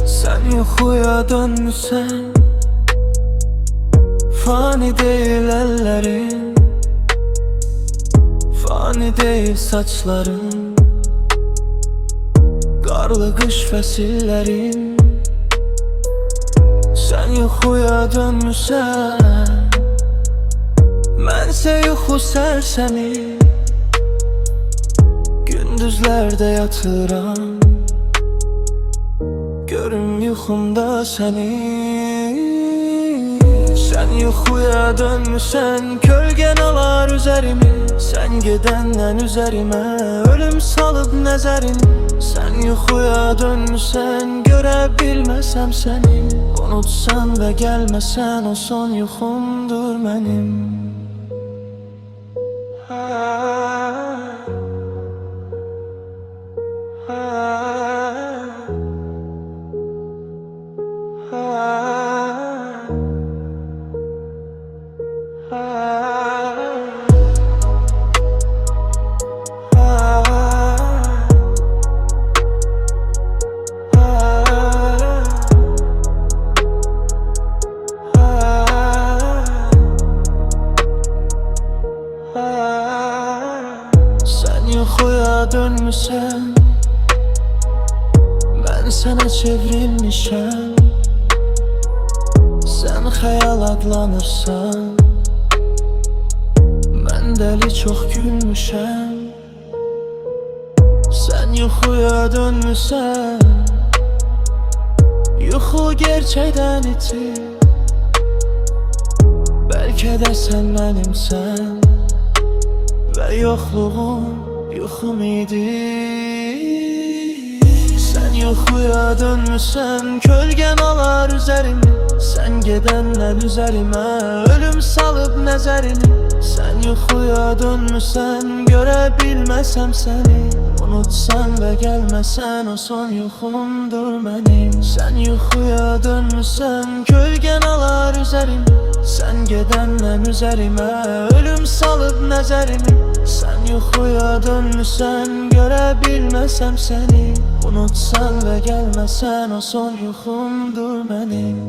Sen yuxuya dönmüsən, fani değil ellerin, fani değil saçların, qarlı qış fəsillərin. Sen yuxuya dönmüsən, mənsə yuxu sərsəmi. Gündüzlərdə yatıram, görüm yuxumda səni. Sen yuxuya dönmüsən, kölgen alar üzerimi. Sen gedəndən üzərimə ölüm salıb nəzərini. Sen yuxuya dönmüsən, görə bilməsəm səni. Unutsan və gəlməsən, o son yuxumdur mənim. Sen yuxuya dönmüsən, mən sənə çevrilmişəm. Sen xəyal adlanırsan, mən dəli çox gülmüşəm. Sen yuxuya dönmüsən, yuxu gerçəkdən itir. Bəlkə də sən mənimsən və yoxluğum yuxum idi. Sen yuxuya dönmüsən, kölgen alar üzerimi. Sen gedəndən üzərimə ölüm salıb nəzərini. Sen yuxuya dönmüsən, görə bilməsəm səni. Unutsan və gəlməsən, o son yuxumdur mənim. Sen yuxuya dönmüsən, kölgen alar üzerimi. Sen gedəndən üzərimə ölüm salıb nəzərimi. Sen yuxuya dönmüsən, görə bilməsəm səni. Unutsan və gəlməsən, o son yuxumdur mənim.